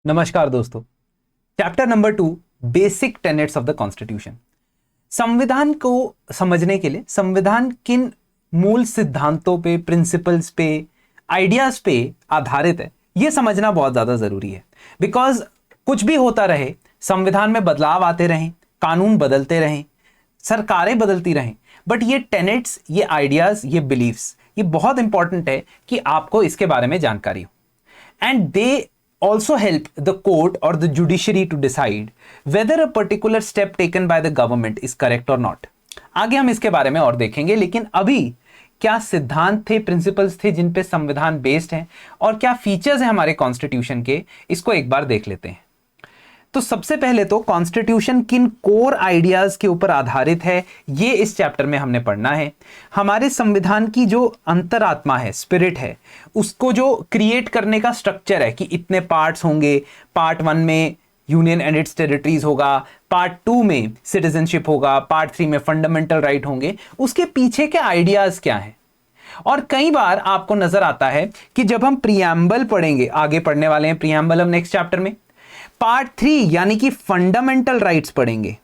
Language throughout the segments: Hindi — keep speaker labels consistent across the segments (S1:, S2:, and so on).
S1: नमस्कार दोस्तों। Chapter number 2, basic tenets of the constitution. संविधान को समझने के लिए संविधान किन मूल सिद्धांतों पे, प्रिंसिपल्स पे, आइडियाज पे आधारित है, यह समझना बहुत ज्यादा जरूरी है। बिकॉज कुछ भी होता रहे, संविधान में बदलाव आते रहें, कानून बदलते रहें, सरकारें बदलती रहें, बट ये टेनेट्स, ये आइडियाज, ये बिलीफ्स, ये बहुत इंपॉर्टेंट है कि आपको इसके बारे में जानकारी हो। And they also help the court or the judiciary to decide whether a particular step taken by the government is correct or not। आगे हम इसके बारे में और देखेंगे, लेकिन अभी क्या सिद्धांत थे, प्रिंसिपल्स थे जिन पे संविधान बेस्ड है और क्या फीचर्स हैं हमारे कॉन्स्टिट्यूशन के, इसको एक बार देख लेते हैं। तो सबसे पहले तो कॉन्स्टिट्यूशन किन कोर आइडियाज के ऊपर आधारित है, ये इस चैप्टर में हमने पढ़ना है। हमारे संविधान की जो अंतरात्मा है, स्पिरिट है, उसको जो क्रिएट करने का स्ट्रक्चर है कि इतने पार्ट्स होंगे, पार्ट 1 में यूनियन एंड इट्स टेरिटरीज होगा, पार्ट 2 में सिटीजनशिप होगा, पार्ट 3 में फंडामेंटल राइट होंगे, उसके पीछे के आइडियाज क्या हैं। और कई बार आपको नजर आता है कि जब हम प्रियम्बल पढ़ेंगे, आगे पढ़ने वाले हैं प्रियम्बल हम नेक्स्ट चैप्टर में, पार्ट 3 यानी कि फंडामेंटल राइट्स पढ़ेंगे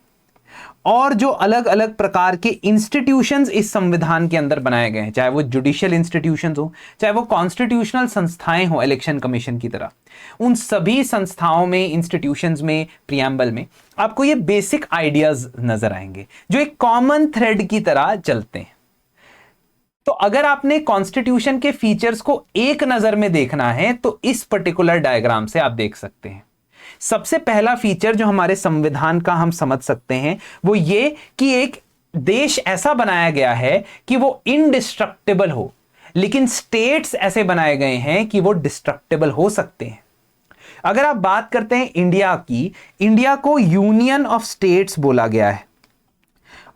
S1: और जो अलग अलग प्रकार के इंस्टीट्यूशंस इस संविधान के अंदर बनाए गए हैं, चाहे वो जुडिशियल इंस्टीट्यूशंस हो, चाहे वो कॉन्स्टिट्यूशनल संस्थाएं हो, इलेक्शन कमीशन की तरह, उन सभी संस्थाओं में, इंस्टीट्यूशंस में, प्रियम्बल में आपको ये बेसिक आइडियाज नजर आएंगे जो एक कॉमन थ्रेड की तरह चलते हैं। तो अगर आपने कॉन्स्टिट्यूशन के फीचर्स को एक नजर में देखना है तो इस पर्टिकुलर डायग्राम से आप देख सकते हैं। सबसे पहला फीचर जो हमारे संविधान का हम समझ सकते हैं वो ये कि एक देश ऐसा बनाया गया है कि वो इनडिस्ट्रक्टिबल हो, लेकिन स्टेट्स ऐसे बनाए गए हैं कि वो डिस्ट्रक्टिबल हो सकते हैं। अगर आप बात करते हैं इंडिया की, इंडिया को यूनियन ऑफ स्टेट्स बोला गया है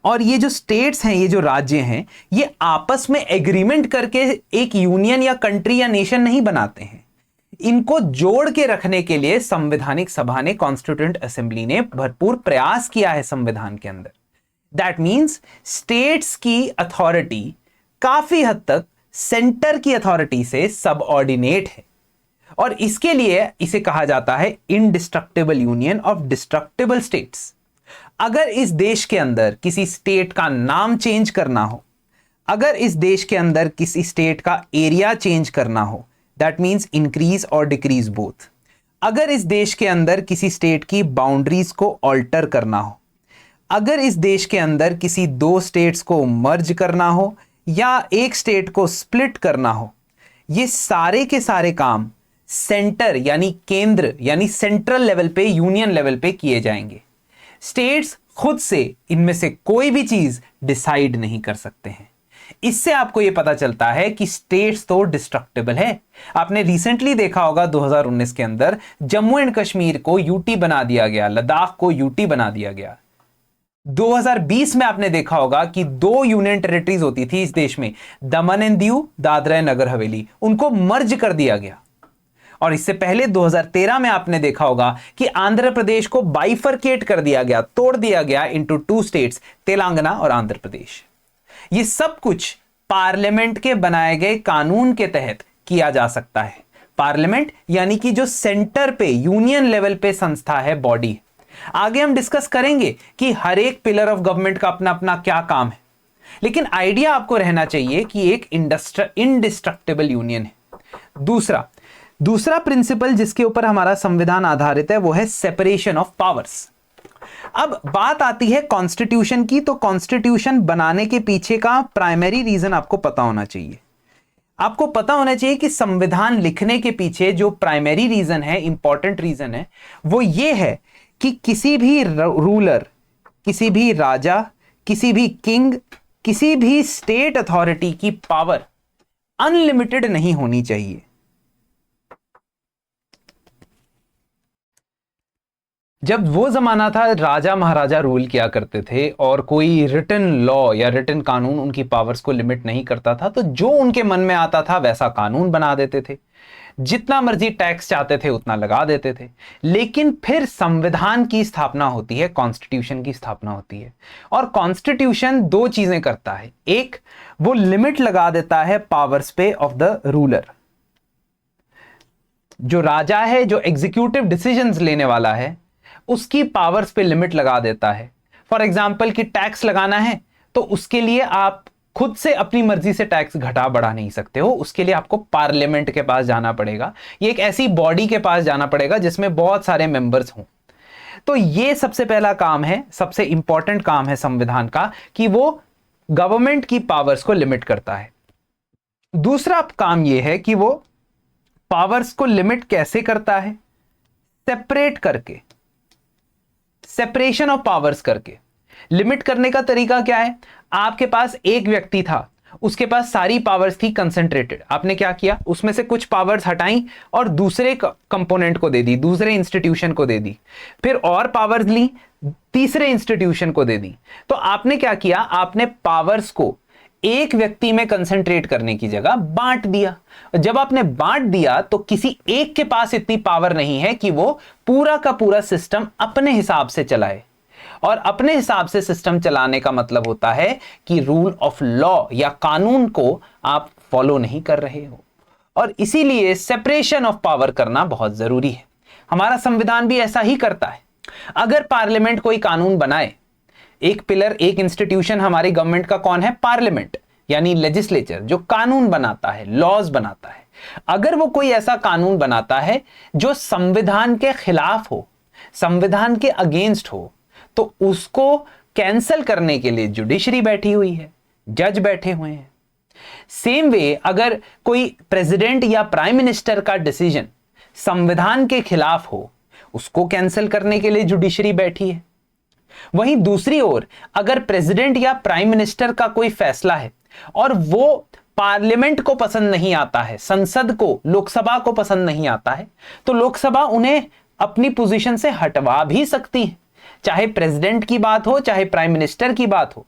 S1: और ये जो स्टेट्स हैं, ये जो राज्य हैं, ये आपस में एग्रीमेंट करके एक यूनियन या कंट्री या नेशन नहीं बनाते हैं। इनको जोड़ के रखने के लिए संवैधानिक सभा ने, कॉन्स्टिट्यूएंट असेंबली ने भरपूर प्रयास किया है संविधान के अंदर। दैट मींस स्टेट्स की अथॉरिटी काफी हद तक सेंटर की अथॉरिटी से सबऑर्डिनेट है और इसके लिए इसे कहा जाता है indestructible union of destructible states. अगर इस देश के अंदर किसी स्टेट का नाम चेंज करना हो, अगर इस देश के अंदर किसी स्टेट का एरिया चेंज करना हो, दैट मीन्स इंक्रीज और डिक्रीज बोथ। अगर इस देश के अंदर किसी स्टेट की बाउंड्रीज को ऑल्टर करना हो, अगर इस देश के अंदर किसी दो स्टेट्स को मर्ज करना हो या एक स्टेट को स्प्लिट करना हो, ये सारे के सारे काम सेंटर यानी केंद्र यानी सेंट्रल लेवल पे, यूनियन लेवल पे किए जाएंगे। स्टेट्स खुद से इनमें से कोई भी चीज डिसाइड नहीं कर सकते हैं। इससे आपको यह पता चलता है कि स्टेट्स तो डिस्ट्रक्टिबल है। आपने रिसेंटली देखा होगा 2019 के अंदर जम्मू एंड कश्मीर को यूटी बना दिया गया, लद्दाख को यूटी बना दिया गया। 2020 में आपने देखा होगा कि 2 यूनियन टेरिटरीज होती थी इस देश में, दमन एंड दीव, दादरा एंड नगर हवेली, उनको मर्ज कर दिया गया। और इससे पहले 2013 में आपने देखा होगा कि आंध्र प्रदेश को बाइफरकेट कर दिया गया, तोड़ दिया गया इनटू 2 स्टेट्स, तेलंगाना और आंध्र प्रदेश। ये सब कुछ पार्लियामेंट के बनाए गए कानून के तहत किया जा सकता है। पार्लियामेंट यानी कि जो सेंटर पे, यूनियन लेवल पे संस्था है, बॉडी। आगे हम डिस्कस करेंगे कि हर एक पिलर ऑफ गवर्नमेंट का अपना अपना क्या काम है, लेकिन आइडिया आपको रहना चाहिए कि एक इनडिस्ट्रक्टिबल यूनियन है। दूसरा प्रिंसिपल जिसके ऊपर हमारा संविधान आधारित है वो है सेपरेशन ऑफ पावर्स। अब बात आती है कॉन्स्टिट्यूशन की, तो कॉन्स्टिट्यूशन बनाने के पीछे का प्राइमरी रीजन आपको पता होना चाहिए। आपको पता होना चाहिए कि संविधान लिखने के पीछे जो प्राइमरी रीजन है, इंपॉर्टेंट रीजन है, वो ये है कि किसी भी रूलर, किसी भी राजा, किसी भी किंग, किसी भी स्टेट अथॉरिटी की पावर अनलिमिटेड नहीं होनी चाहिए। जब वो जमाना था, राजा महाराजा रूल किया करते थे और कोई रिटन लॉ या रिटन कानून उनकी पावर्स को लिमिट नहीं करता था, तो जो उनके मन में आता था वैसा कानून बना देते थे, जितना मर्जी टैक्स चाहते थे उतना लगा देते थे। लेकिन फिर संविधान की स्थापना होती है, कॉन्स्टिट्यूशन की स्थापना होती है, और कॉन्स्टिट्यूशन 2 चीजें करता है। एक, वो लिमिट लगा देता है पावर्स पे ऑफ द रूलर। जो राजा है, जो एग्जीक्यूटिव डिसीजंस लेने वाला है, उसकी पावर्स पे लिमिट लगा देता है। फॉर एग्जाम्पल कि टैक्स लगाना है तो उसके लिए आप खुद से अपनी मर्जी से टैक्स घटा बढ़ा नहीं सकते हो, उसके लिए आपको पार्लियामेंट के पास जाना पड़ेगा, ये एक ऐसी बॉडी के पास जाना पड़ेगा जिसमें बहुत सारे मेंबर्स हों। तो ये सबसे पहला काम है, सबसे इंपॉर्टेंट काम है संविधान का, कि वो गवर्नमेंट की पावर्स को लिमिट करता है। दूसरा काम यह है कि वो पावर्स को लिमिट कैसे करता है? सेपरेट करके, सेपरेशन ऑफ पावर्स करके। लिमिट करने का तरीका क्या है? आपके पास एक व्यक्ति था, उसके पास सारी पावर्स थी कंसंट्रेटेड, आपने क्या किया, उसमें से कुछ पावर्स हटाई और दूसरे कंपोनेंट को दे दी, दूसरे इंस्टीट्यूशन को दे दी, फिर और पावर्स ली, तीसरे इंस्टीट्यूशन को दे दी। तो आपने क्या किया, आपने पावर्स को एक व्यक्ति में कंसंट्रेट करने की जगह बांट दिया। जब आपने बांट दिया तो किसी एक के पास इतनी पावर नहीं है कि वो पूरा का पूरा सिस्टम अपने हिसाब से चलाए। और अपने हिसाब से सिस्टम चलाने का मतलब होता है कि रूल ऑफ लॉ या कानून को आप फॉलो नहीं कर रहे हो, और इसीलिए सेपरेशन ऑफ पावर करना बहुत जरूरी है। हमारा संविधान भी ऐसा ही करता है। अगर पार्लियामेंट कोई कानून बनाए, एक पिलर, एक इंस्टीट्यूशन हमारी गवर्नमेंट का कौन है? पार्लियामेंट, यानी लेजिस्लेचर, जो कानून बनाता है, लॉज बनाता है। अगर वो कोई ऐसा कानून बनाता है जो संविधान के खिलाफ हो, संविधान के अगेंस्ट हो, तो उसको कैंसल करने के लिए जुडिशरी बैठी हुई है, जज बैठे हुए हैं। सेम वे, अगर कोई प्रेसिडेंट या प्राइम मिनिस्टर का डिसीजन संविधान के खिलाफ हो, उसको कैंसल करने के लिए जुडिशरी बैठी है। वहीं दूसरी ओर, अगर प्रेसिडेंट या प्राइम मिनिस्टर का कोई फैसला है और वो पार्लियामेंट को पसंद नहीं आता है, संसद को, लोकसभा को पसंद नहीं आता है, तो लोकसभा उन्हें अपनी पोजीशन से हटवा भी सकती है। चाहे प्रेसिडेंट की बात हो, चाहे प्राइम मिनिस्टर की बात हो,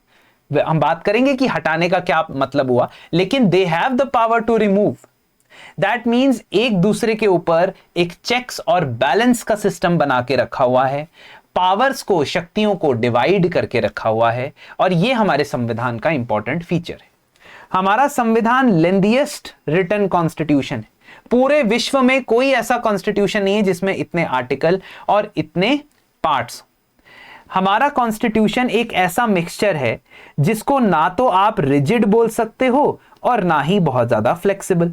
S1: हम बात करेंगे कि हटाने का क्या मतलब हुआ, लेकिन they have the power to remove. That means एक दूसरे के ऊपर एक चेक्स और बैलेंस का सिस्टम बना के रखा हुआ है, पावर्स को, शक्तियों को डिवाइड करके रखा हुआ है, और यह हमारे संविधान का इंपॉर्टेंट फीचर है। हमारा संविधान लेंथीएस्ट रिटन कॉन्स्टिट्यूशन है। पूरे विश्व में कोई ऐसा कॉन्स्टिट्यूशन नहीं है जिसमें इतने आर्टिकल और इतने पार्ट्स। हमारा कॉन्स्टिट्यूशन एक ऐसा मिक्सचर है जिसको ना तो आप रिजिड बोल सकते हो और ना ही बहुत ज्यादा फ्लेक्सिबल।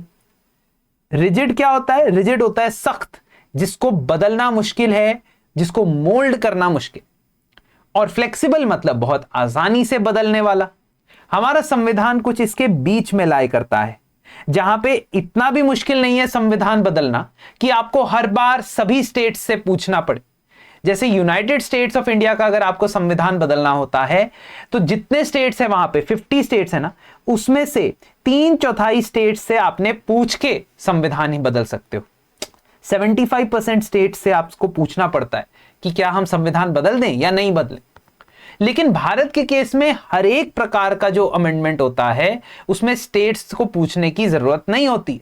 S1: रिजिड क्या होता है? रिजिड होता है सख्त, जिसको बदलना मुश्किल है, जिसको मोल्ड करना मुश्किल। और फ्लेक्सिबल मतलब बहुत आसानी से बदलने वाला। हमारा संविधान कुछ इसके बीच में लाई करता है, जहां पे इतना भी मुश्किल नहीं है संविधान बदलना कि आपको हर बार सभी स्टेट्स से पूछना पड़े। जैसे यूनाइटेड स्टेट्स ऑफ इंडिया का अगर आपको संविधान बदलना होता है तो जितने स्टेट्स है, वहां पे 50 स्टेट्स है ना, उसमें से 3/4 स्टेट्स से आपने पूछ के संविधान ही बदल सकते हो। 75% स्टेट से आपको पूछना पड़ता है कि क्या हम संविधान बदल दें या नहीं बदलें। लेकिन भारत के केस में हर एक प्रकार का जो अमेंडमेंट होता है उसमें स्टेट्स को पूछने की जरूरत नहीं होती।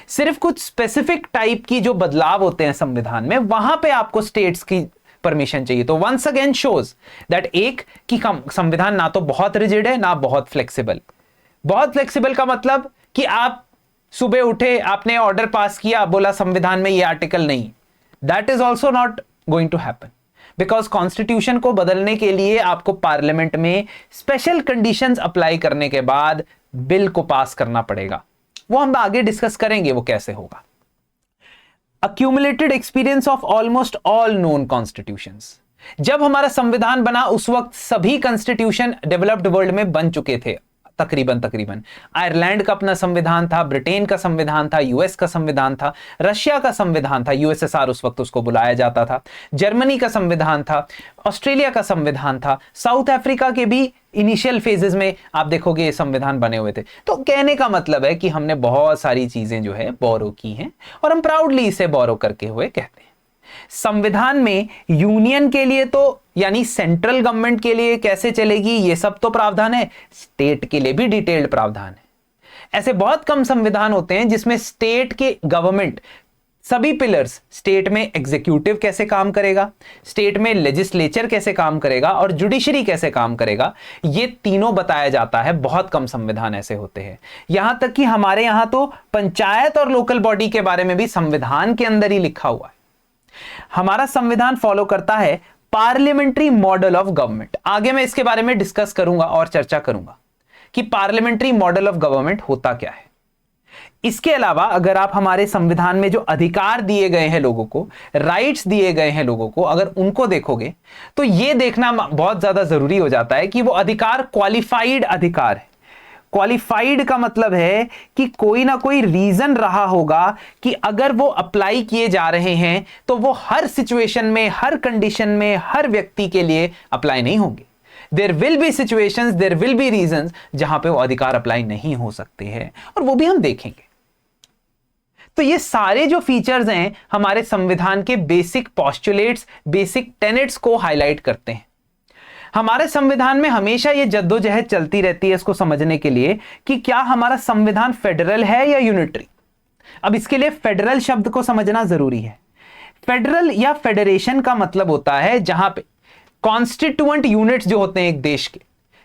S1: सिर्फ कुछ स्पेसिफिक टाइप की जो बदलाव होते हैं संविधान में, वहां पे आपको स्टेट्स की परमिशन चाहिए। तो वंस अगेन शोज दैट एक कि संविधान ना तो बहुत रिजिड है ना बहुत फ्लेक्सिबल। बहुत फ्लेक्सिबल का मतलब कि आप सुबह उठे, आपने ऑर्डर पास किया, बोला संविधान में ये आर्टिकल नहीं, that is also not going to happen, because constitution को बदलने के लिए आपको पार्लियामेंट में स्पेशल कंडीशंस अप्लाई करने के बाद बिल को पास करना पड़ेगा। वो हम आगे डिस्कस करेंगे वो कैसे होगा। accumulated experience of almost all known constitutions। जब हमारा संविधान बना उस वक्त सभी कॉन्स्टिट्यूशन डेवलप्ड वर्ल्ड में बन चुके थे तकरीबन। आयरलैंड का अपना संविधान था, ब्रिटेन का संविधान था, यूएस का संविधान था, रशिया का संविधान था, यूएसएसआर उस वक्त उसको बुलाया जाता था, जर्मनी का संविधान था, ऑस्ट्रेलिया का संविधान था, साउथ अफ्रीका के भी इनिशियल फेजेस में आप देखोगे ये संविधान बने हुए थे। तो कहने का मतलब है कि हमने बहुत सारी चीजें जो है बोरो की हैं और हम प्राउडली इसे बोरो करके हुए कहते हैं। संविधान में यूनियन के लिए तो यानी सेंट्रल गवर्नमेंट के लिए कैसे चलेगी ये सब तो प्रावधान है, स्टेट के लिए भी डिटेल्ड प्रावधान है। ऐसे बहुत कम संविधान होते हैं जिसमें स्टेट के गवर्नमेंट सभी पिलर्स, स्टेट में एग्जीक्यूटिव कैसे काम करेगा, स्टेट में लेजिस्लेचर कैसे काम करेगा और जुडिशरी कैसे काम करेगा, ये तीनों बताया जाता है। बहुत कम संविधान ऐसे होते हैं। यहां तक कि हमारे यहां तो पंचायत और लोकल बॉडी के बारे में भी संविधान के अंदर ही लिखा हुआ है। हमारा संविधान फॉलो करता है पार्लियामेंट्री मॉडल ऑफ गवर्नमेंट। आगे मैं इसके बारे में डिस्कस करूंगा और चर्चा करूंगा कि पार्लियामेंट्री मॉडल ऑफ गवर्नमेंट होता क्या है। इसके अलावा अगर आप हमारे संविधान में जो अधिकार दिए गए हैं लोगों को, राइट्स दिए गए हैं लोगों को, अगर उनको देखोगे तो यह देखना बहुत ज्यादा जरूरी हो जाता है कि वो अधिकार क्वालिफाइड अधिकार है। क्वालिफाइड का मतलब है कि कोई ना कोई रीजन रहा होगा कि अगर वो अप्लाई किए जा रहे हैं तो वो हर सिचुएशन में, हर कंडीशन में, हर व्यक्ति के लिए अप्लाई नहीं होंगे। There will be situations, there will be reasons जहां पे वो अधिकार अप्लाई नहीं हो सकते हैं, और वो भी हम देखेंगे। तो ये सारे जो फीचर्स हैं हमारे संविधान के बेसिक पॉस्टुलेट्स, बेसिक टेनेट्स को हाईलाइट करते हैं। हमारे संविधान में हमेशा ये जद्दोजहद चलती रहती है इसको समझने के लिए कि क्या हमारा संविधान फेडरल है या यूनिटरी। अब इसके लिए फेडरल शब्द को समझना जरूरी है। फेडरल या फेडरेशन का मतलब होता है जहां पे कॉन्स्टिट्यूएंट यूनिट्स जो होते हैं एक देश के,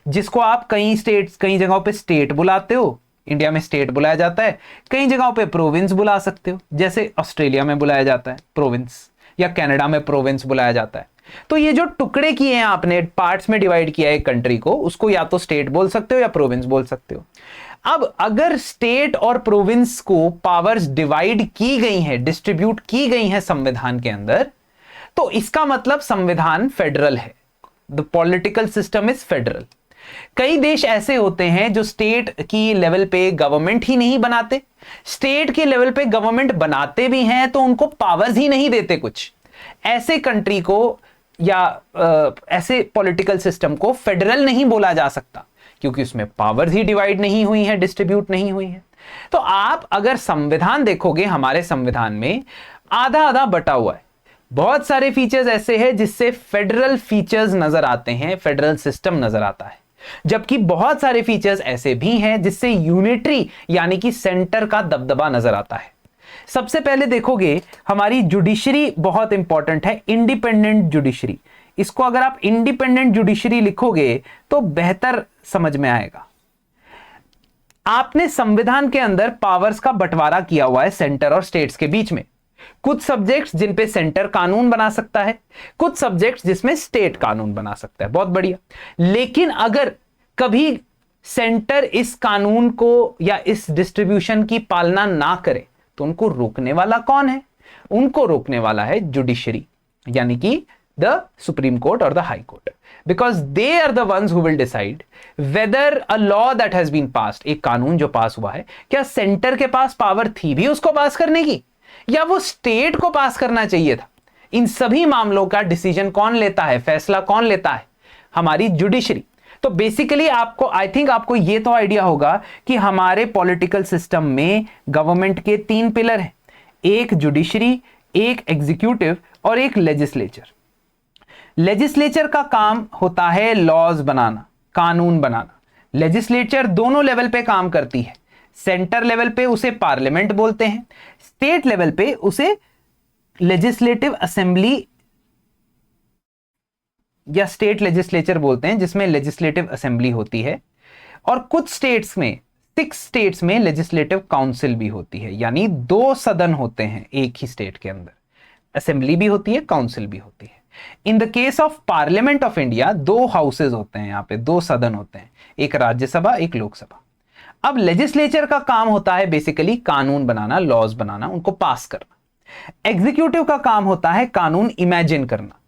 S1: जिसको आप कई जगहों पे स्टेट बुलाते हो। इंडिया में स्टेट बुलाया जाता है, कई जगहों पे प्रोविंस बुला सकते हो, जैसे ऑस्ट्रेलिया में बुलाया जाता है प्रोविंस, या कनाडा में प्रोविंस बुलाया जाता है। तो ये जो टुकड़े किए हैं आपने, पार्ट्स में डिवाइड किया है एक कंट्री को, उसको या तो स्टेट बोल सकते हो या प्रोविंस बोल सकते हो। अब अगर स्टेट और प्रोविंस को पावर्स डिवाइड की गई हैं, डिस्ट्रीब्यूट की गई हैं संविधान के अंदर, तो इसका मतलब संविधान फेडरल है। The political system is federal. कई देश ऐसे होते हैं जो स्टेट की लेवल पे गवर्नमेंट ही नहीं बनाते, स्टेट के लेवल पे गवर्नमेंट बनाते भी हैं तो उनको पावर्स ही नहीं देते कुछ। ऐसे कंट्री को या ऐसे पॉलिटिकल सिस्टम को फेडरल नहीं बोला जा सकता, क्योंकि उसमें पावर्स ही डिवाइड नहीं हुई है, डिस्ट्रीब्यूट नहीं हुई है। तो आप अगर संविधान देखोगे, हमारे संविधान में आधा आधा बटा हुआ है। बहुत सारे फीचर्स ऐसे हैं जिससे फेडरल फीचर्स नजर आते हैं, फेडरल सिस्टम नजर आता है, जबकि बहुत सारे फीचर्स ऐसे भी हैं जिससे यूनिटरी यानी कि सेंटर का दबदबा नजर आता है। सबसे पहले देखोगे हमारी जुडिशरी बहुत इंपॉर्टेंट है, इंडिपेंडेंट जुडिशरी। इसको अगर आप इंडिपेंडेंट जुडिशरी लिखोगे तो बेहतर समझ में आएगा। आपने संविधान के अंदर पावर्स का बंटवारा किया हुआ है सेंटर और स्टेट्स के बीच में। कुछ सब्जेक्ट्स जिन पे सेंटर कानून बना सकता है, कुछ सब्जेक्ट्स जिसमें स्टेट कानून बना सकता है, बहुत बढ़िया। लेकिन अगर कभी सेंटर इस कानून को या इस डिस्ट्रीब्यूशन की पालना ना करे तो उनको रोकने वाला कौन है? उनको रोकने वाला है जुडिशरी, यानी कि द सुप्रीम कोर्ट और the high court, because they are the ones who will decide whether a law that has been passed, एक कानून जो पास हुआ है, क्या सेंटर के पास पावर थी भी उसको पास करने की, या वो स्टेट को पास करना चाहिए था। इन सभी मामलों का डिसीजन कौन लेता है, फैसला कौन लेता है? हमारी जुडिशरी। तो बेसिकली आपको, आई थिंक आपको यह तो आइडिया होगा कि हमारे पॉलिटिकल सिस्टम में गवर्नमेंट के 3 पिलर हैं, एक जुडिशरी, एक एग्जीक्यूटिव और एक लेजिस्लेचर। लेजिस्लेचर का काम होता है लॉज बनाना, कानून बनाना। लेजिस्लेचर दोनों लेवल पे काम करती है। सेंटर लेवल पे उसे पार्लियामेंट बोलते हैं, स्टेट लेवल पे उसे लेजिस्लेटिव असेंबली या स्टेट लेजिस्लेचर बोलते हैं, जिसमें लेजिस्लेटिव असेंबली होती है। और कुछ स्टेट्स में, 6 स्टेट्स में लेजिस्लेटिव काउंसिल भी होती है, यानी 2 सदन होते हैं एक ही स्टेट के अंदर, असेंबली भी होती है, काउंसिल भी होती है। In the case of parliament of India 2 houses होते हैं, यहां पे 2 सदन होते हैं, एक राज्यसभा, एक लोकसभा। अब लेजिस्लेचर का काम होता है बेसिकली कानून बनाना, लॉज बनाना, उनको पास करना। एग्जीक्यूटिव का काम होता है कानून इमेजिन करना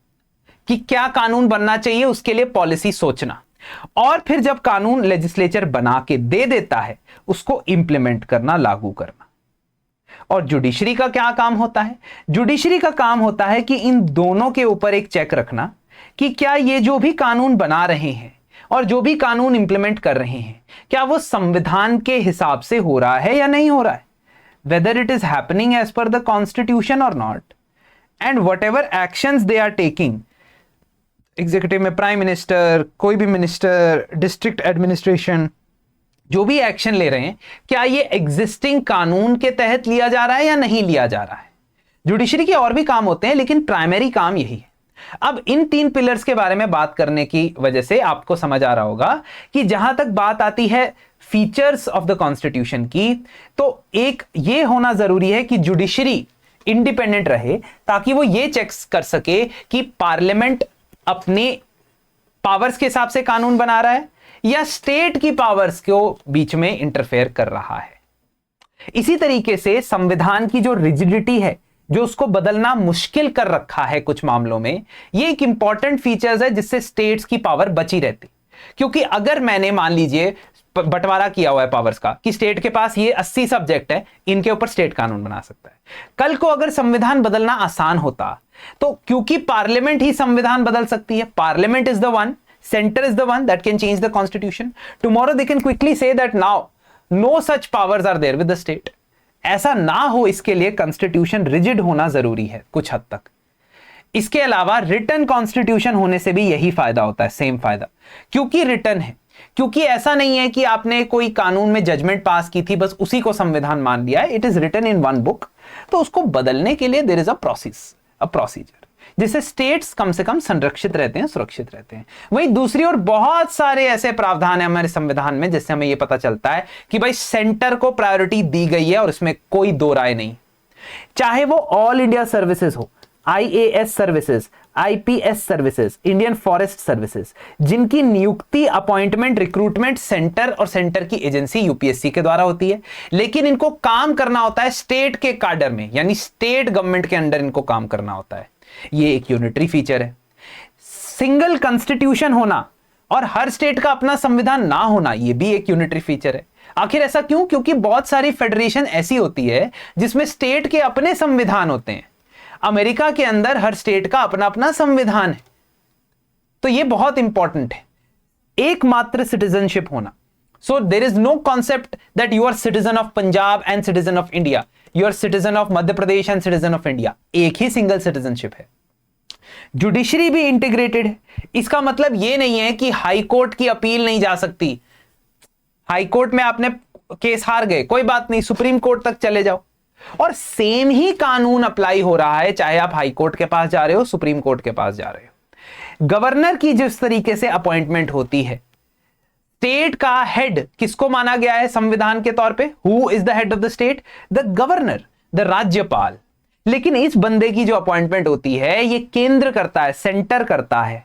S1: कि क्या कानून बनना चाहिए, उसके लिए पॉलिसी सोचना, और फिर जब कानून लेजिस्लेचर बना के दे देता है उसको इंप्लीमेंट करना, लागू करना। और जुडिशरी का क्या काम होता है? जुडिशरी का काम होता है कि इन दोनों के ऊपर एक चेक रखना कि क्या ये जो भी कानून बना रहे हैं और जो भी कानून इंप्लीमेंट कर रहे हैं, क्या वो संविधान के हिसाब से हो रहा है या नहीं हो रहा है, whether it is happening as per the constitution और not, and whatever actions they are taking, executive में प्राइम मिनिस्टर, कोई भी मिनिस्टर, डिस्ट्रिक्ट एडमिनिस्ट्रेशन, जो भी एक्शन ले रहे हैं, क्या ये एग्जिस्टिंग कानून के तहत लिया जा रहा है या नहीं लिया जा रहा है। जुडिशरी के और भी काम होते हैं लेकिन प्राइमरी काम यही है। अब इन 3 पिलर्स के बारे में बात करने की वजह से आपको समझ आ रहा होगा कि जहां तक बात आती है फीचर्स ऑफ द कॉन्स्टिट्यूशन की, तो एक ये होना जरूरी है कि जुडिशरी इंडिपेंडेंट रहे ताकि वो ये चेक्स कर सके कि पार्लियामेंट अपने पावर्स के हिसाब से कानून बना रहा है या स्टेट की पावर्स को बीच में इंटरफेयर कर रहा है। इसी तरीके से संविधान की जो रिजिडिटी है, जो उसको बदलना मुश्किल कर रखा है कुछ मामलों में, ये एक इंपॉर्टेंट फीचर्स है जिससे स्टेट्स की पावर बची रहती। क्योंकि अगर मैंने मान लीजिए बंटवारा किया हुआ है पावर्स का कि स्टेट के पास ये 80 सब्जेक्ट है, इनके ऊपर स्टेट कानून बना सकता है। कल को अगर संविधान बदलना आसान होता तो क्योंकि पार्लियामेंट ही संविधान बदल सकती है, parliament is the one, center is the one that can change the constitution. Tomorrow they can quickly say that now no such powers are there with the state. ऐसा ना हो इसके लिए कॉन्स्टिट्यूशन रिजिड होना जरूरी है कुछ हद तक। इसके अलावा रिटन कॉन्स्टिट्यूशन होने से भी यही फायदा होता है, सेम फायदा, क्योंकि रिटन है, क्योंकि ऐसा नहीं है कि आपने कोई कानून में जजमेंट पास की थी बस उसी को संविधान मान लिया है। It is written in one book, तो उसको बदलने के लिए देयर इज अ प्रोसीजर जिससे स्टेट्स कम से कम संरक्षित रहते हैं, सुरक्षित रहते हैं। वहीं दूसरी ओर बहुत सारे ऐसे प्रावधान है हमारे संविधान में जिससे हमें यह पता चलता है कि भाई सेंटर को प्रायोरिटी दी गई है और इसमें कोई दो राय नहीं। चाहे वो ऑल इंडिया सर्विसेज हो, IAS services, IPS services, Indian forest services, जिनकी नियुक्ति, अपॉइंटमेंट, रिक्रूटमेंट सेंटर और सेंटर की एजेंसी UPSC के द्वारा होती है, लेकिन इनको काम करना होता है स्टेट के काडर में, यानी स्टेट गवर्नमेंट के अंडर इनको काम करना होता है। ये एक यूनिटरी फीचर है। सिंगल कॉन्स्टिट्यूशन होना और हर स्टेट का अपना संविधान ना होना, यह भी एक यूनिटरी फीचर है। आखिर ऐसा क्यों? क्योंकि बहुत सारी फेडरेशन ऐसी होती है जिसमें स्टेट के अपने संविधान होते हैं। अमेरिका के अंदर हर स्टेट का अपना अपना संविधान है, तो यह बहुत इंपॉर्टेंट है। एकमात्र सिटीजनशिप होना, so there is no concept that you are citizen of Punjab and citizen of India, you are citizen of Madhya Pradesh and citizen of India. एक ही सिंगल सिटीजनशिप है। जुडिशरी भी इंटीग्रेटेड है। इसका मतलब यह नहीं है कि हाई कोर्ट की अपील नहीं जा सकती। हाई कोर्ट में आपने केस हार गए, कोई बात नहीं, सुप्रीम कोर्ट तक चले जाओ, और सेम ही कानून अप्लाई हो रहा है चाहे आप हाई कोर्ट के पास जा रहे हो, सुप्रीम कोर्ट के पास जा रहे हो। गवर्नर की जिस तरीके से अपॉइंटमेंट होती है, स्टेट का हेड किसको माना गया है संविधान के तौर पे? Who is the head of the state? The governor, the राज्यपाल। लेकिन इस बंदे की जो अपॉइंटमेंट होती है ये केंद्र करता है, सेंटर करता है।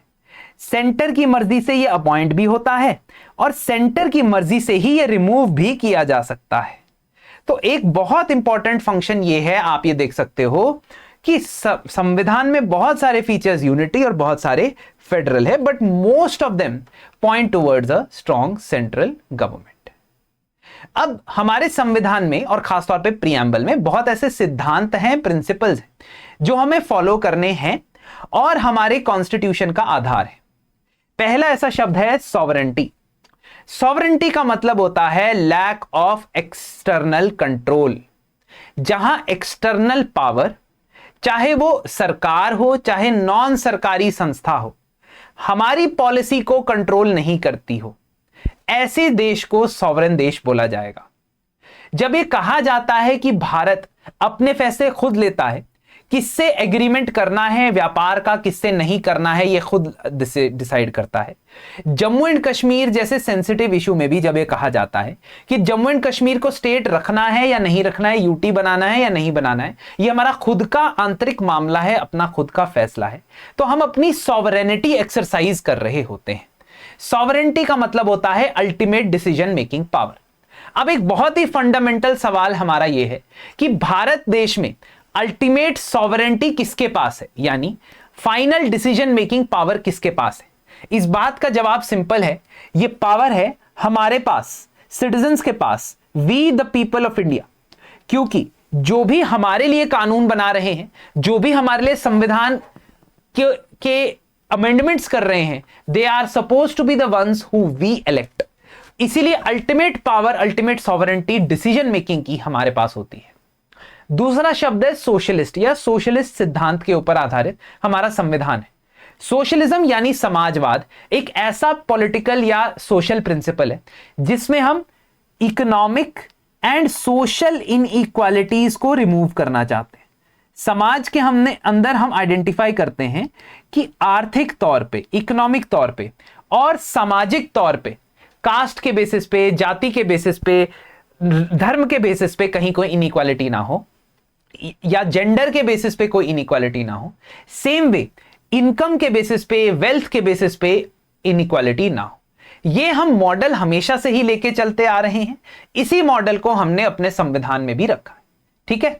S1: सेंटर की मर्जी से ये अपॉइंट भी होता है और सेंटर की मर्जी से ही ये रिमूव भी किया जा सकता है। तो एक बहुत इंपॉर्टेंट फंक्शन ये है, आप ये देख सकते हो कि संविधान में बहुत सारे फीचर्स यूनिटी और बहुत सारे फेडरल है, but most of them point towards a strong central government. अब हमारे संविधान में और खासतौर पे प्रीएम्बल में बहुत ऐसे सिद्धांत हैं, प्रिंसिपल्स हैं जो हमें फॉलो करने हैं और हमारे कॉन्स्टिट्यूशन का आधार है। पहला ऐसा शब्द है सॉवरेंटी। सॉवरेंटी का मतलब होता है लैक ऑफ एक्सटर्नल कंट्रोल, जहां एक्सटर्नल पावर, चाहे वो सरकार हो चाहे नॉन सरकारी संस्था हो, हमारी पॉलिसी को कंट्रोल नहीं करती हो, ऐसे देश को सॉवरेन देश बोला जाएगा। जब ये कहा जाता है कि भारत अपने फैसले खुद लेता है, किससे एग्रीमेंट करना है व्यापार का, किससे नहीं करना है, ये खुद डिसाइड करता है। जम्मू एंड कश्मीर जैसे सेंसिटिव इशू में भी जब ये कहा जाता है कि जम्मू एंड कश्मीर को स्टेट रखना है या नहीं रखना है, यूटी बनाना है या नहीं बनाना है, ये हमारा खुद का आंतरिक मामला है, अपना खुद का फैसला है, तो हम अपनी सॉवरेनिटी एक्सरसाइज कर रहे होते हैं। सॉवरेनिटी का मतलब होता है अल्टीमेट डिसीजन मेकिंग पावर। अब एक बहुत ही फंडामेंटल सवाल हमारा यह है कि भारत देश में अल्टीमेट सॉवरेनिटी किसके पास है, यानी फाइनल डिसीजन मेकिंग पावर किसके पास है? इस बात का जवाब सिंपल है, यह पावर है हमारे पास, सिटीजन्स के पास, we the people of India. क्योंकि जो भी हमारे लिए कानून बना रहे हैं, जो भी हमारे लिए संविधान के अमेंडमेंट्स कर रहे हैं, they are suppose to be the ones who we elect. इसीलिए ultimate power, ultimate sovereignty decision making की हमारे पास होती है। दूसरा शब्द है सोशलिस्ट या सोशलिस्ट सिद्धांत के ऊपर आधारित हमारा संविधान है। सोशलिज्म यानी समाजवाद एक ऐसा पॉलिटिकल या सोशल प्रिंसिपल है जिसमें हम इकोनॉमिक एंड सोशल इनइक्वालिटीज को रिमूव करना चाहते हैं। समाज के हमने अंदर हम आइडेंटिफाई करते हैं कि आर्थिक तौर पे, इकोनॉमिक तौर पे और सामाजिक तौर पे, कास्ट के बेसिस पे, जाति के बेसिस पे, धर्म के बेसिस पे कहीं कोई इनइक्वालिटी ना हो, या जेंडर के बेसिस पे कोई इनइक्वालिटी ना हो। सेम वे इनकम के बेसिस पे, वेल्थ के बेसिस पे इनइक्वालिटी ना हो। ये हम मॉडल हमेशा से ही लेके चलते आ रहे हैं, इसी मॉडल को हमने अपने संविधान में भी रखा है। ठीक है,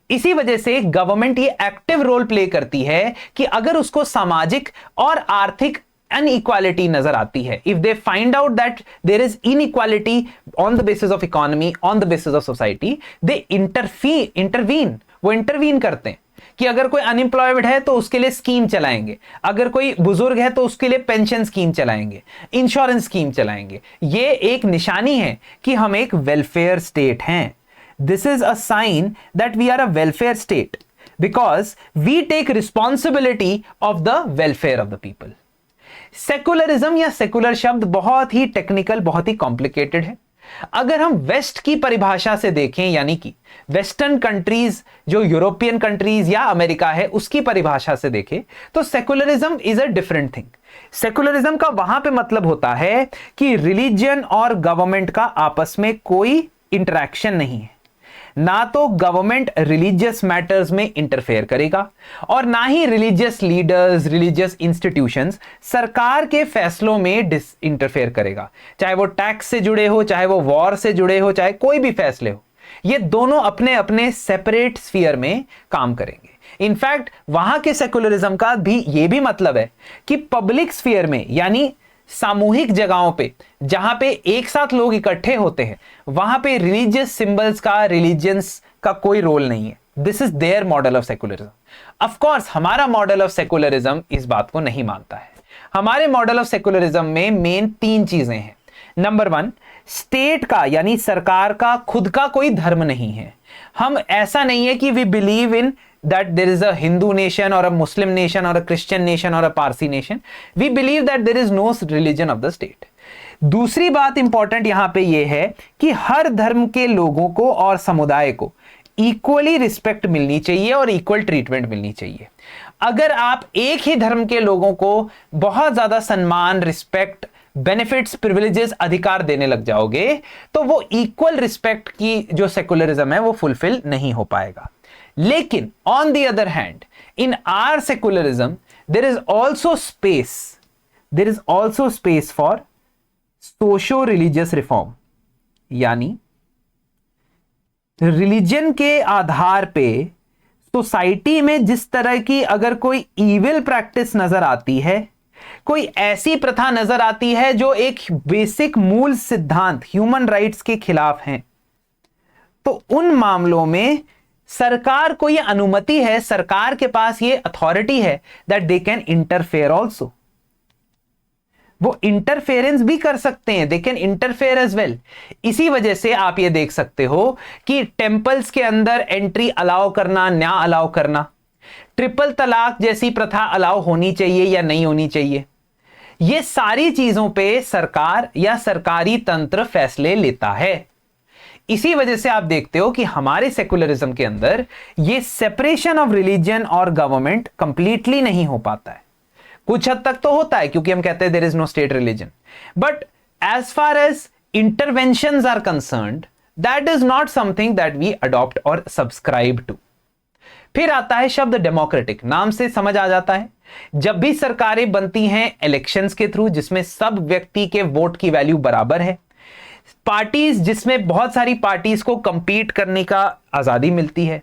S1: इसी वजह से गवर्नमेंट ये एक्टिव रोल प्ले करती है कि अगर उसको सामाजिक और आर्थिक अनइक्वालिटी नजर आती है, if they find out that there is inequality on the basis of economy, on the basis of society, they intervene, वो इंटरवीन करते हैं कि अगर कोई अनएम्प्लॉयड है तो उसके लिए स्कीम चलाएंगे, अगर कोई बुजुर्ग है तो उसके लिए पेंशन स्कीम चलाएंगे, इंश्योरेंस स्कीम चलाएंगे। ये एक निशानी है कि हम एक वेलफेयर स्टेट हैं। This is a sign that we are a welfare state because we take responsibility of the welfare of the people. Secularism या सेकुलर शब्द बहुत ही टेक्निकल, बहुत ही कॉम्प्लिकेटेड है। अगर हम वेस्ट की परिभाषा से देखें, यानी कि वेस्टर्न कंट्रीज, जो यूरोपियन कंट्रीज या अमेरिका है, उसकी परिभाषा से देखें तो secularism is a different thing. Secularism का वहां पे मतलब होता है कि रिलीजन और गवर्नमेंट का आपस में कोई इंटरेक्शन नहीं है। ना तो गवर्नमेंट रिलीजियस मैटर्स में इंटरफेयर करेगा और ना ही रिलीजियस लीडर्स, रिलीजियस इंस्टीट्यूशंस सरकार के फैसलों में इंटरफेयर करेगा, चाहे वो टैक्स से जुड़े हो, चाहे वो वॉर से जुड़े हो, चाहे कोई भी फैसले हो। ये दोनों अपने अपने सेपरेट स्फीयर में काम करेंगे। इनफैक्ट वहां के सेकुलरिज्म का भी ये भी मतलब है कि पब्लिक स्फीयर में, यानी सामूहिक जगहों पे जहां पे एक साथ लोग इकट्ठे होते हैं, वहां पे रिलीजियस सिंबल्स का, रिलीजियंस का कोई रोल नहीं है। This is their model of secularism. Of course हमारा मॉडल ऑफ सेकुलरिज्म इस बात को नहीं मानता है। हमारे मॉडल ऑफ सेकुलरिज्म में मेन 3 चीजें हैं। नंबर 1, स्टेट का यानी सरकार का खुद का कोई धर्म नहीं है। हम ऐसा नहीं है कि we believe in that there is a Hindu nation or a Muslim nation or a Christian nation or a Parsi nation. We believe that there is no religion of the state. दूसरी बात इंपॉर्टेंट यहां पे यह है कि हर धर्म के लोगों को और समुदाय को इक्वली रिस्पेक्ट मिलनी चाहिए और इक्वल ट्रीटमेंट मिलनी चाहिए। अगर आप एक ही धर्म के लोगों को बहुत ज्यादा सम्मान, रिस्पेक्ट, बेनिफिट्स, प्रिविलेजेस, अधिकार देने लग जाओगे तो वो इक्वल रिस्पेक्ट की जो सेकुलरिज्म है वो फुलफिल नहीं हो पाएगा। लेकिन on the other hand, in our secularism there is also space for socio religious reform, यानी रिलीजन के आधार पे सोसाइटी में जिस तरह की अगर कोई इविल प्रैक्टिस नजर आती है, कोई ऐसी प्रथा नजर आती है जो एक बेसिक मूल सिद्धांत ह्यूमन राइट्स के खिलाफ हैं, तो उन मामलों में सरकार को यह अनुमति है, सरकार के पास यह अथॉरिटी है that they can interfere also. वो इंटरफेरेंस भी कर सकते हैं, they can interfere as well. इसी वजह से आप ये देख सकते हो कि टेंपल्स के अंदर एंट्री अलाउ करना, ना अलाउ करना, ट्रिपल तलाक जैसी प्रथा अलाउ होनी चाहिए या नहीं होनी चाहिए, ये सारी चीजों पे सरकार या सरकारी तंत्र फैसले लेता है। इसी वजह से आप देखते हो कि हमारे सेकुलरिज्म के अंदर ये सेपरेशन ऑफ रिलीजन और गवर्नमेंट कंप्लीटली नहीं हो पाता है। कुछ हद तक तो होता है क्योंकि हम कहते हैं there is no state religion, but as far as interventions are concerned, that is not something that we adopt और सब्सक्राइब टू। फिर आता है शब्द डेमोक्रेटिक। नाम से समझ आ जाता है, जब भी सरकारें बनती हैं इलेक्शंस के थ्रू, जिसमें सब व्यक्ति के वोट की वैल्यू बराबर है, पार्टीज जिसमें बहुत सारी पार्टीज को कंपीट करने का आजादी मिलती है,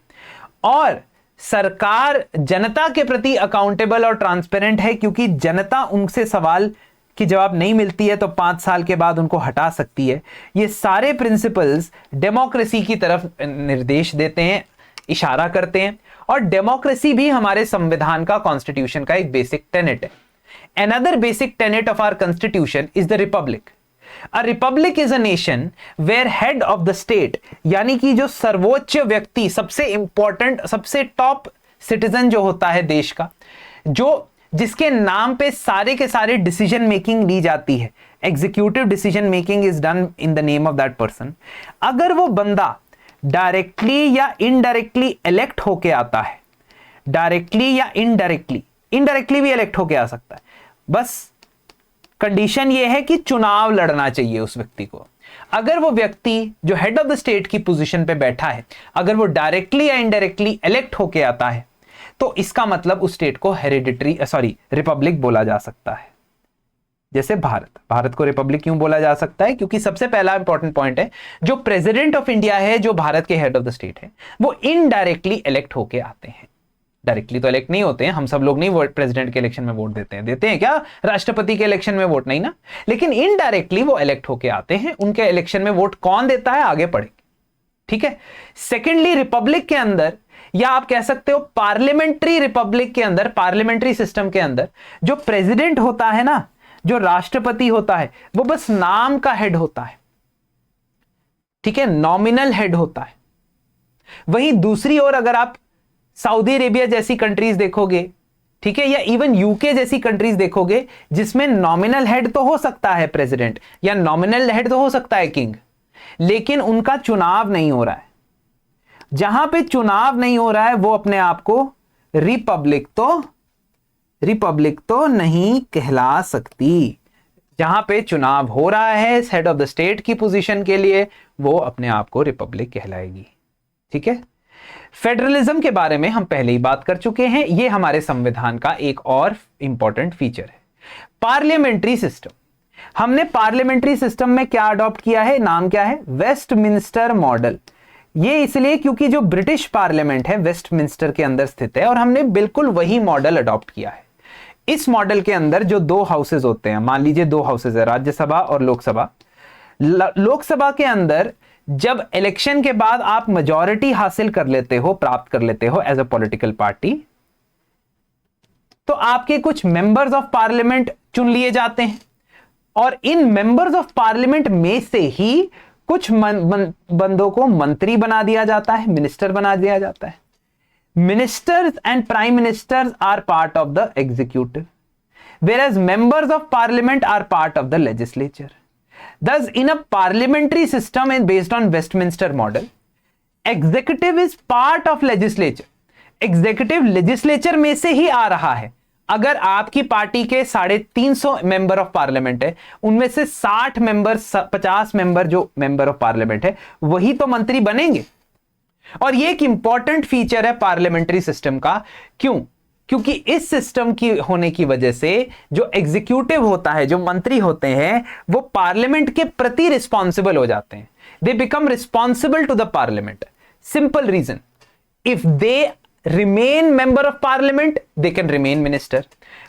S1: और सरकार जनता के प्रति अकाउंटेबल और ट्रांसपेरेंट है क्योंकि जनता उनसे सवाल की जवाब नहीं मिलती है तो 5 साल के बाद उनको हटा सकती है। ये सारे प्रिंसिपल्स डेमोक्रेसी की तरफ निर्देश देते हैं, इशारा करते हैं, और डेमोक्रेसी भी हमारे संविधान का, कॉन्स्टिट्यूशन का एक बेसिक टेनेट है। Another basic tenet of our constitution is the republic. A republic is a nation where head of the state, यानी कि जो सर्वोच्च व्यक्ति, सबसे इंपॉर्टेंट, सबसे टॉप सिटीजन जो होता है देश का, जो जिसके नाम पे सारे के सारे डिसीजन मेकिंग ली जाती है, executive decision making is done in the name of that person, अगर वो बंदा डायरेक्टली या इनडायरेक्टली इलेक्ट होके आता है डायरेक्टली या इनडायरेक्टली, इनडायरेक्टली भी इलेक्ट होके आ सकता है, बस कंडीशन ये है कि चुनाव लड़ना चाहिए उस व्यक्ति को। अगर वो व्यक्ति जो हेड ऑफ द स्टेट की पोजीशन पे बैठा है, अगर वो डायरेक्टली या इनडायरेक्टली इलेक्ट होके आता है, तो इसका मतलब उस स्टेट को रिपब्लिक बोला जा सकता है। जैसे भारत को रिपब्लिक क्यों बोला जा सकता है? क्योंकि सबसे पहला इंपॉर्टेंट पॉइंट है, जो प्रेसिडेंट ऑफ इंडिया है, जो भारत के हेड ऑफ द स्टेट है, वो इनडायरेक्टली इलेक्ट होके आते हैं। डायरेक्टली तो इलेक्ट नहीं होते हैं, हम सब लोग नहीं प्रेसिडेंट के इलेक्शन में वोट देते हैं क्या राष्ट्रपति के इलेक्शन में वोट? नहीं ना, लेकिन इनडायरेक्टली वो इलेक्ट होके आते हैं। उनके इलेक्शन में वोट कौन देता है आगे पढ़ेंगे, ठीक है। सेकेंडली, रिपब्लिक के अंदर, या आप कह सकते हो पार्लियामेंट्री रिपब्लिक के अंदर, पार्लियामेंट्री सिस्टम के अंदर, जो प्रेसिडेंट होता है ना, जो राष्ट्रपति होता है, वो बस नाम का हेड होता है, ठीक है, नॉमिनल हेड होता है। वहीं दूसरी ओर अगर आप सऊदी अरेबिया जैसी कंट्रीज देखोगे, ठीक है, या इवन यूके जैसी कंट्रीज देखोगे, जिसमें नॉमिनल हेड तो हो सकता है प्रेसिडेंट, या नॉमिनल हेड तो हो सकता है किंग, लेकिन उनका चुनाव नहीं हो रहा है। जहां पे चुनाव नहीं हो रहा है, वो अपने आप को रिपब्लिक तो नहीं कहला सकती। जहां पे चुनाव हो रहा है हेड ऑफ द स्टेट की पोजीशन के लिए, वो अपने आप को रिपब्लिक कहलाएगी, ठीक है। फेडरलिज्म के बारे में हम पहले ही बात कर चुके हैं, ये हमारे संविधान का एक और इंपॉर्टेंट फीचर है। पार्लियामेंट्री सिस्टम, हमने पार्लियामेंट्री सिस्टम में क्या अडॉप्ट किया है? नाम क्या है? Westminster model. ये इसलिए क्योंकि जो ब्रिटिश पार्लियामेंट है वेस्टमिंस्टर के अंदर स्थित है, और हमने बिल्कुल वही मॉडल अडॉप्ट किया है। इस मॉडल के अंदर जो दो हाउसेज होते हैं, मान लीजिए दो हाउसेज है, राज्यसभा और लोकसभा। लोकसभा के अंदर जब इलेक्शन के बाद आप मेजॉरिटी हासिल कर लेते हो, प्राप्त कर लेते हो एज अ पॉलिटिकल पार्टी, तो आपके कुछ मेंबर्स ऑफ पार्लियामेंट चुन लिए जाते हैं, और इन मेंबर्स ऑफ पार्लियामेंट में से ही कुछ बंदों को मंत्री बना दिया जाता है, मिनिस्टर बना दिया जाता है। Ministers and prime ministers are part of the executive, whereas members of parliament are part of the legislature. Thus, in a parliamentary system and based on Westminster model, executive is part of legislature. Executive legislature में से ही आ रहा है। अगर आपकी पार्टी के 350 मेंबर ऑफ पार्लियामेंट है, उनमें से 60 मेंबर, 50 मेंबर जो मेंबर ऑफ पार्लियामेंट है, वही तो मंत्री बनेंगे। और ये एक इंपॉर्टेंट फीचर है पार्लियामेंट्री सिस्टम का। क्यों? क्योंकि इस सिस्टम की होने की वजह से जो एग्जीक्यूटिव होता है, जो मंत्री होते हैं, वो पार्लियामेंट के प्रति रिस्पॉन्सिबल हो जाते हैं। They become responsible to the parliament. Simple reason, if they remain member of parliament, they can remain minister,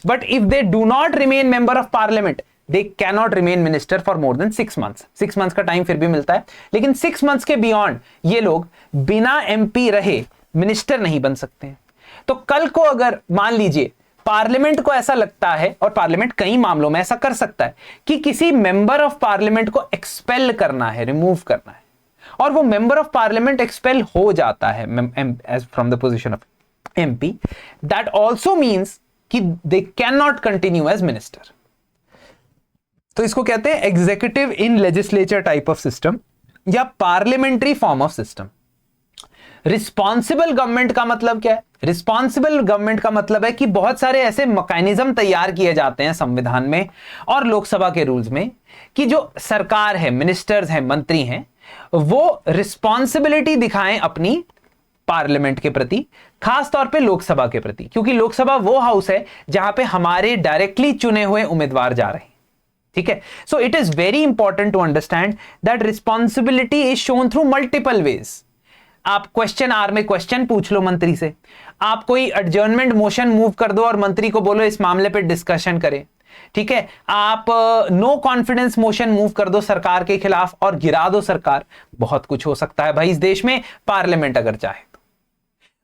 S1: but if they do not remain member of parliament, they cannot remain minister for more than 6 months. 6 months का टाइम फिर भी मिलता है, लेकिन 6 months के बियॉन्ड ये लोग बिना एमपी रहे मिनिस्टर नहीं बन सकते हैं। तो कल को अगर मान लीजिए पार्लियामेंट को ऐसा लगता है, और पार्लियामेंट कई मामलों में ऐसा कर सकता है कि किसी मेंबर ऑफ पार्लियामेंट को एक्सपेल करना है, रिमूव करना है, और वो मेंबर ऑफ पार्लियामेंट एक्सपेल हो जाता है as from the position of MP, that also means कि they can not continue as minister. तो इसको कहते हैं executive in legislature type of system या parliamentary form of system. Responsible government का मतलब क्या है? रिस्पॉन्सिबल गवर्नमेंट का मतलब है कि बहुत सारे ऐसे मैकेनिज्म तैयार किए जाते हैं संविधान में और लोकसभा के रूल्स में कि जो सरकार है, मिनिस्टर्स हैं, मंत्री हैं, वो रिस्पॉन्सिबिलिटी दिखाएं अपनी पार्लियामेंट के प्रति, खास तौर पे लोकसभा के प्रति, क्योंकि लोकसभा वो हाउस है जहां पे हमारे डायरेक्टली चुने हुए उम्मीदवार जा रहे हैं। ठीक है, so it is very important to understand that responsibility is shown through multiple ways. आप क्वेश्चन आर में क्वेश्चन पूछ लो मंत्री से, आप कोई एडजर्नमेंट मोशन मूव कर दो और मंत्री को बोलो इस मामले पे डिस्कशन करें। ठीक है, आप नो कॉन्फिडेंस मोशन मूव कर दो सरकार के खिलाफ और गिरा दो सरकार। बहुत कुछ हो सकता है भाई इस देश में, पार्लियामेंट अगर चाहे तो।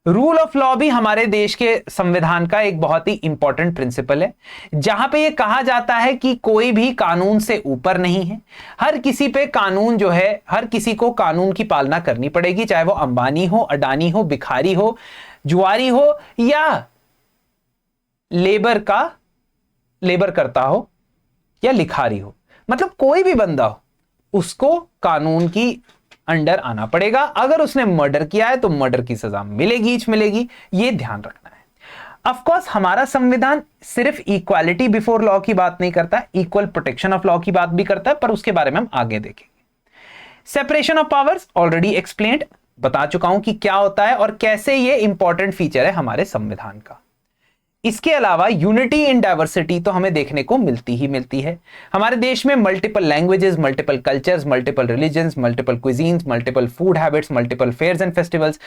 S1: रूल ऑफ लॉ भी हमारे देश के संविधान का एक बहुत ही इंपॉर्टेंट प्रिंसिपल है, जहां पे ये कहा जाता है कि कोई भी कानून से ऊपर नहीं है। हर किसी पे कानून जो है, हर किसी को कानून की पालना करनी पड़ेगी, चाहे वो अंबानी हो, अडानी हो, भिखारी हो, जुआरी हो, या लेबर करता हो, या लिखारी हो, मतलब कोई भी बंदा हो, उसको कानून की अंडर आना पड़ेगा। अगर उसने मर्डर किया है तो मर्डर की सजा मिलेगी, ये ध्यान रखना है। ऑफ कोर्स हमारा संविधान सिर्फ इक्वालिटी बिफोर लॉ की बात नहीं करता, इक्वल प्रोटेक्शन ऑफ लॉ की बात भी करता है, पर उसके बारे में हम आगे देखेंगे। Separation of powers already explained, बता चुका हूं कि क्या होता है और कैसे ये इंपॉर्टेंट फीचर है हमारे संविधान का। इसके अलावा यूनिटी इन डाइवर्सिटी तो हमें देखने को मिलती ही मिलती है। हमारे देश में multiple languages, multiple cultures, multiple religions, multiple cuisines, multiple food habits, multiple fairs and festivals,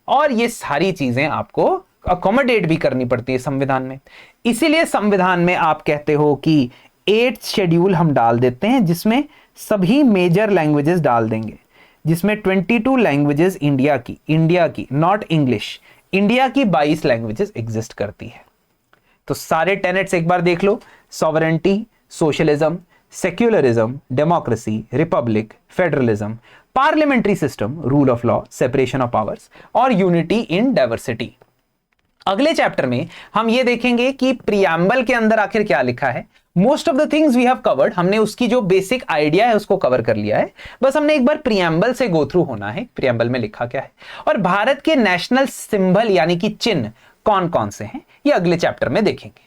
S1: और ये सारी चीजें आपको अकोमोडेट भी करनी पड़ती है संविधान में। इसीलिए संविधान में आप कहते हो कि 8th शेड्यूल हम डाल देते हैं जिसमें सभी मेजर लैंग्वेजेस डाल देंगे, जिसमें 22 लैंग्वेजेस इंडिया की नॉट इंग्लिश, इंडिया की 22 लैंग्वेजेस एग्जिस्ट करती है। तो सारे टेनेट्स एक बार देख लो, sovereignty, socialism, secularism, democracy, republic, federalism, parliamentary system, rule of law, separation of powers और यूनिटी इन डाइवर्सिटी। अगले चैप्टर में हम ये देखेंगे कि प्रियम्बल के अंदर आखिर क्या लिखा है। Most of the things we have covered, हमने उसकी जो बेसिक आइडिया है उसको कवर कर लिया है, बस हमने एक बार प्रियम्बल से गो थ्रू होना है, प्रियम्बल में लिखा क्या है और भारत के नेशनल सिंबल यानी कि चिन्ह कौन कौन से हैं, ये अगले चैप्टर में देखेंगे।